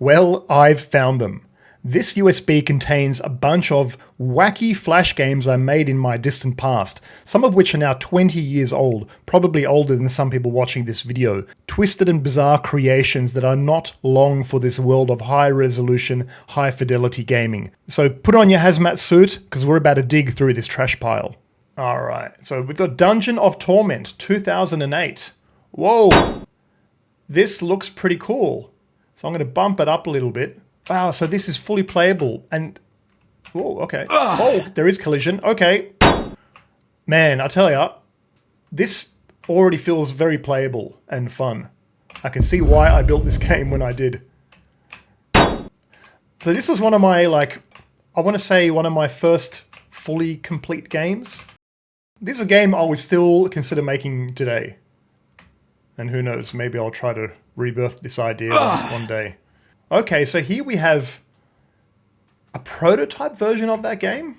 Well, I've found them. This USB contains a bunch of wacky Flash games I made in my distant past, some of which are now 20 years old, probably older than some people watching this video. Twisted and bizarre creations that are not long for this world of high-resolution, high-fidelity gaming. So put on your hazmat suit, because we're about to dig through this trash pile. Alright, so we've got Dungeon of Torment 2008. Whoa! This looks pretty cool. So I'm going to bump it up a little bit. Wow, so this is fully playable, and... Oh, okay. Oh, there is collision. Okay. Man, I tell ya, this already feels very playable and fun. I can see why I built this game when I did. So this was one of my, I want to say one of my first fully complete games. This is a game I would still consider making today. And who knows, maybe I'll try to rebirth this idea one day. Okay, so here we have a prototype version of that game.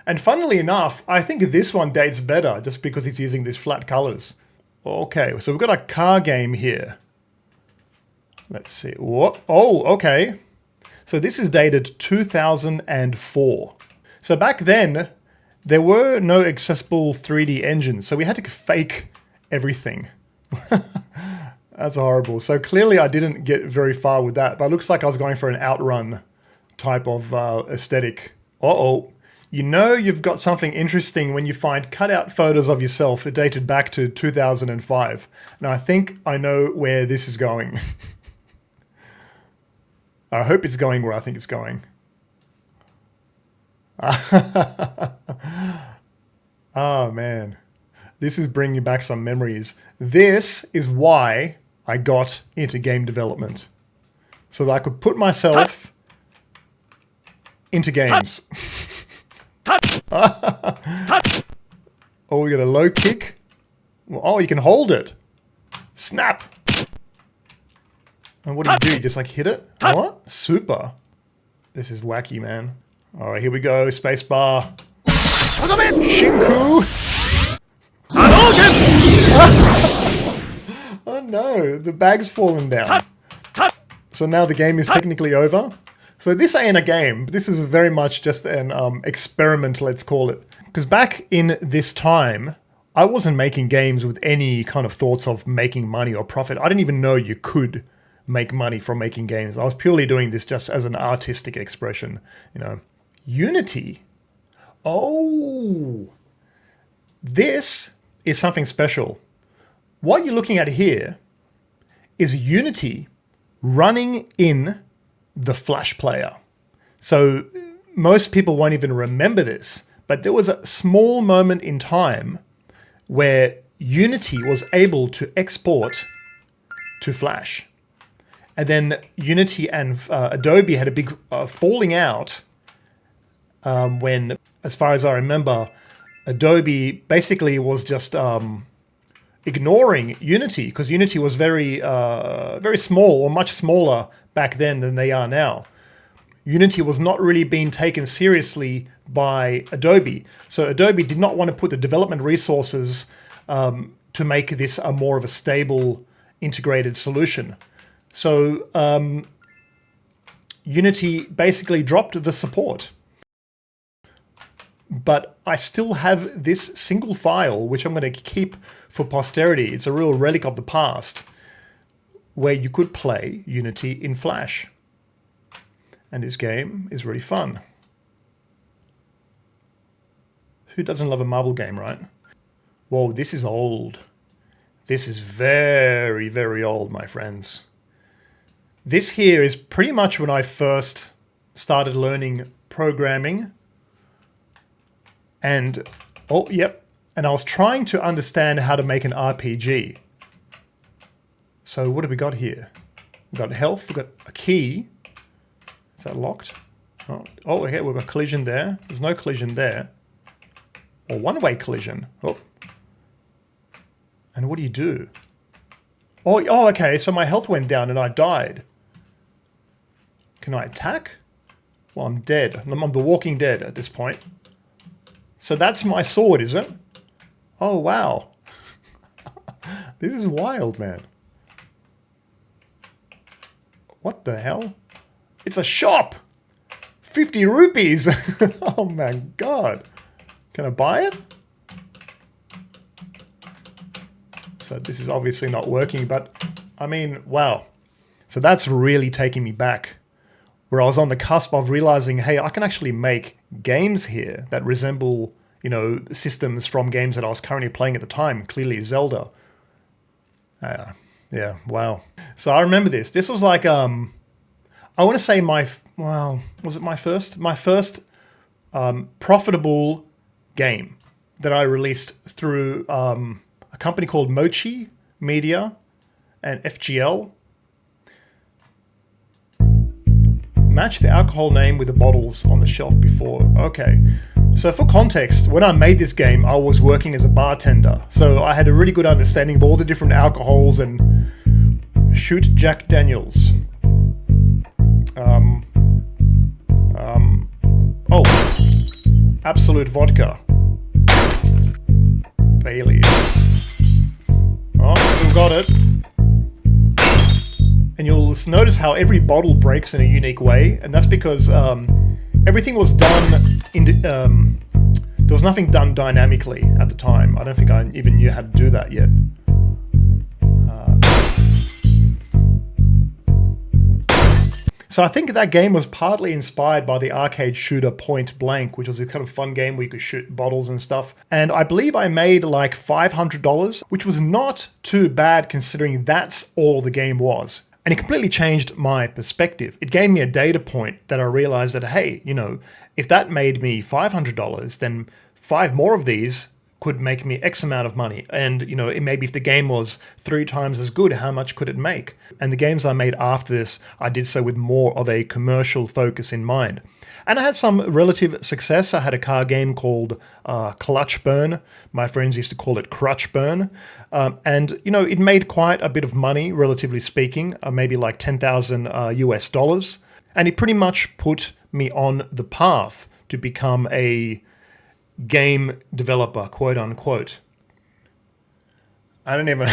And funnily enough, I think this one dates better just because it's using these flat colors. Okay, so we've got a car game here. Let's see. What? Oh, okay. So this is dated 2004. So back then, there were no accessible 3D engines, so we had to fake everything. That's horrible. So clearly I didn't get very far with that, but it looks like I was going for an Outrun type of aesthetic. Uh-oh. You know you've got something interesting when you find cutout photos of yourself dated back to 2005. Now I think I know where this is going. I hope it's going where I think it's going. Oh man. This is bringing back some memories. This is why I got into game development. So that I could put myself into games. Oh, we got a low kick. Oh, you can hold it. Snap. And what do? You just like hit it? What? Super. This is wacky, man. All right, here we go. Spacebar. Shinku. Oh no, the bag's fallen down. So now the game is technically over. So this ain't a game. This is very much just an experiment, let's call it. Because back in this time, I wasn't making games with any kind of thoughts of making money or profit. I didn't even know you could make money from making games. I was purely doing this just as an artistic expression, you know. Unity. Oh, this is something special. What you're looking at here is Unity running in the Flash player. So most people won't even remember this, but there was a small moment in time where Unity was able to export to Flash. And then Unity and Adobe had a big falling out when, as far as I remember, Adobe basically was just ignoring Unity because Unity was very small, or much smaller back then than they are now. Unity was not really being taken seriously by Adobe. So Adobe did not want to put the development resources to make this a more of a stable, integrated solution. So Unity basically dropped the support. But I still have this single file, which I'm going to keep for posterity. It's a real relic of the past, where you could play Unity in Flash. And this game is really fun. Who doesn't love a marble game, right? Whoa, this is old. This is very, very old, my friends. This here is pretty much when I first started learning programming. And, oh, yep. And I was trying to understand how to make an RPG. So what have we got here? We've got health, we've got a key. Is that locked? Oh, okay, we've got collision there. There's no collision there. Or one-way collision. Oh. And what do you do? Oh, okay, so my health went down and I died. Can I attack? Well, I'm dead. I'm the Walking Dead at this point. So that's my sword, is it? Oh, wow. This is wild, man. What the hell? It's a shop! 50 rupees! Oh my god. Can I buy it? So this is obviously not working, but I mean, wow. So that's really taking me back, where I was on the cusp of realizing, hey, I can actually make games here that resemble, you know, systems from games that I was currently playing at the time, clearly Zelda. Yeah, wow. So I remember this. This was like, I want to say was it my first? My first profitable game that I released through a company called Mochi Media and FGL. Match the alcohol name with the bottles on the shelf before. Okay. So for context, when I made this game, I was working as a bartender. So I had a really good understanding of all the different alcohols and shoot Jack Daniels. Absolute vodka. Bailey's. Oh, still got it. And you'll notice how every bottle breaks in a unique way, and that's because everything was done there was nothing done dynamically at the time. I don't think I even knew how to do that yet. So I think that game was partly inspired by the arcade shooter Point Blank, which was a kind of fun game where you could shoot bottles and stuff. And I believe I made like $500, which was not too bad considering that's all the game was. And it completely changed my perspective. It gave me a data point that I realized that, hey, you know, if that made me $500, then 5 more of these could make me X amount of money. And, you know, maybe if the game was 3 times as good, how much could it make? And the games I made after this, I did so with more of a commercial focus in mind. And I had some relative success. I had a car game called Clutch Burn. My friends used to call it Crutch Burn. And, you know, it made quite a bit of money, relatively speaking, maybe like 10,000 US dollars. And it pretty much put me on the path to become a game developer, quote unquote. I don't even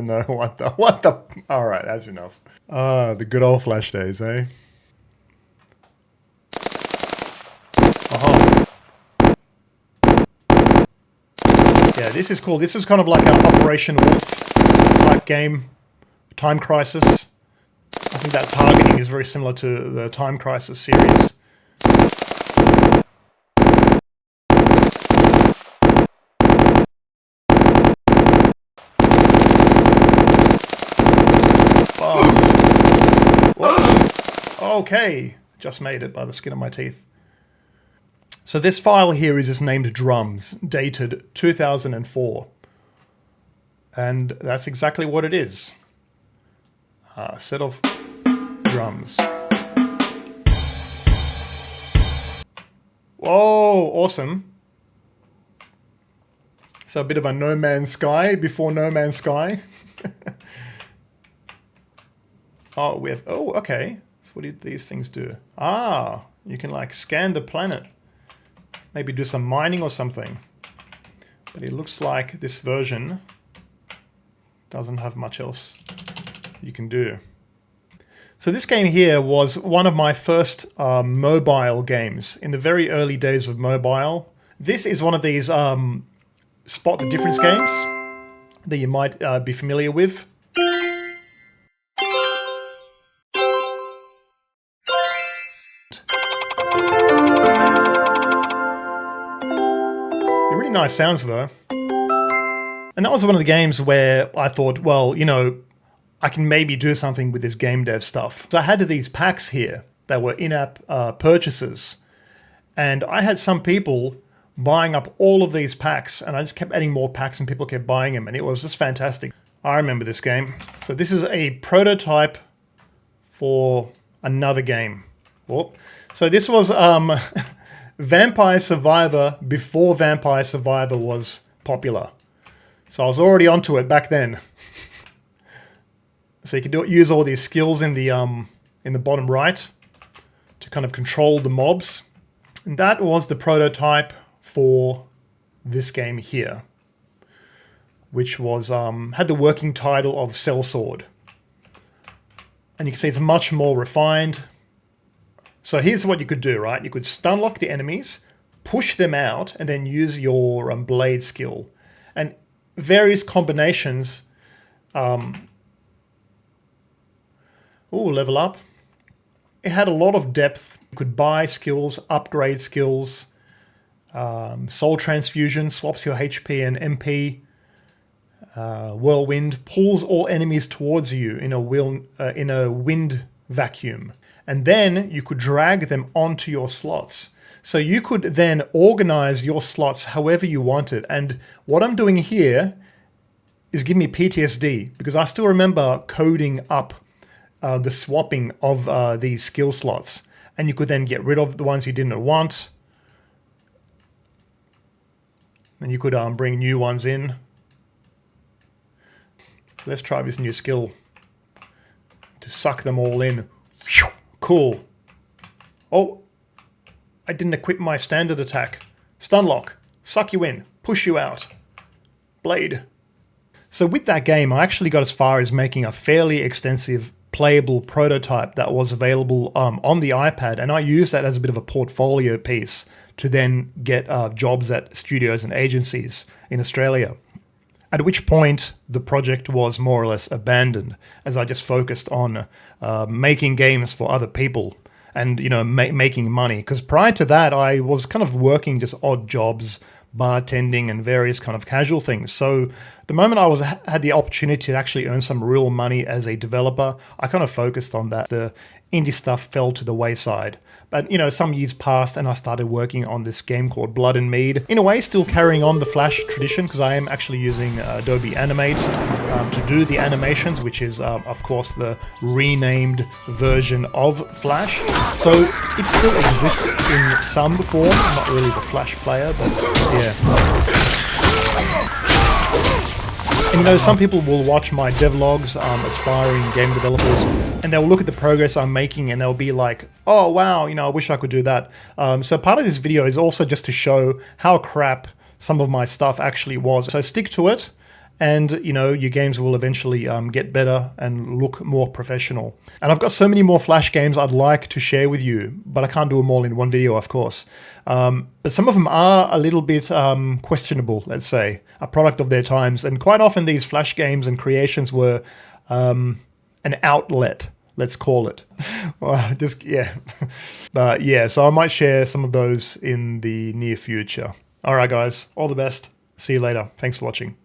know what the. All right, that's enough. The good old Flash days, eh? Oh. Yeah, this is cool. This is kind of like an Operation Wolf type game. Time Crisis. I think that targeting is very similar to the Time Crisis series. Okay, just made it by the skin of my teeth. So this file here is just named drums, dated 2004. And that's exactly what it is. A set of drums. Whoa, awesome. So a bit of a No Man's Sky before No Man's Sky. Oh, okay. So what did these things do? Ah, you can like scan the planet. Maybe do some mining or something. But it looks like this version doesn't have much else you can do. So this game here was one of my first mobile games in the very early days of mobile. This is one of these spot the difference games that you might be familiar with. Really nice sounds though. And that was one of the games where I thought, well, you know, I can maybe do something with this game dev stuff. So I had these packs here that were in-app purchases. And I had some people buying up all of these packs, and I just kept adding more packs and people kept buying them, and it was just fantastic. I remember this game. So this is a prototype for another game. Oh. So this was Vampire Survivor before Vampire Survivor was popular. So I was already onto it back then. So you can use all these skills in the bottom right to kind of control the mobs. And that was the prototype for this game here, which was had the working title of Sellsword. And you can see it's much more refined. So here's what you could do, right? You could stun lock the enemies, push them out, and then use your blade skill. And various combinations. Level up. It had a lot of depth. You could buy skills, upgrade skills. Soul Transfusion swaps your HP and MP. Whirlwind pulls all enemies towards you in a wind vacuum. And then you could drag them onto your slots. So you could then organize your slots however you wanted. And what I'm doing here is giving me PTSD, because I still remember coding up the swapping of these skill slots. And you could then get rid of the ones you didn't want. And you could bring new ones in. Let's try this new skill to suck them all in. Cool. Oh, I didn't equip my standard attack. Stun lock. Suck you in. Push you out. Blade. So with that game, I actually got as far as making a fairly extensive playable prototype that was available on the iPad, and I used that as a bit of a portfolio piece to then get jobs at studios and agencies in Australia. At which point the project was more or less abandoned, as I just focused on making games for other people and, you know, making money. Because prior to that, I was kind of working just odd jobs, bartending and various kind of casual things. So the moment I had the opportunity to actually earn some real money as a developer, I kind of focused on that. The indie stuff fell to the wayside. But, you know, some years passed and I started working on this game called Blood and Mead. In a way, still carrying on the Flash tradition, because I am actually using Adobe Animate to do the animations, which is, of course, the renamed version of Flash. So it still exists in some form, not really the Flash player, but yeah. And you know, some people will watch my devlogs, aspiring game developers, and they'll look at the progress I'm making and they'll be like, oh wow, you know, I wish I could do that. So part of this video is also just to show how crap some of my stuff actually was. So stick to it, and you know, your games will eventually get better and look more professional. And I've got so many more Flash games I'd like to share with you, but I can't do them all in one video, of course. But some of them are a little bit questionable, let's say, a product of their times. And quite often these Flash games and creations were an outlet, let's call it. But yeah, so I might share some of those in the near future. All right, guys, all the best. See you later. Thanks for watching.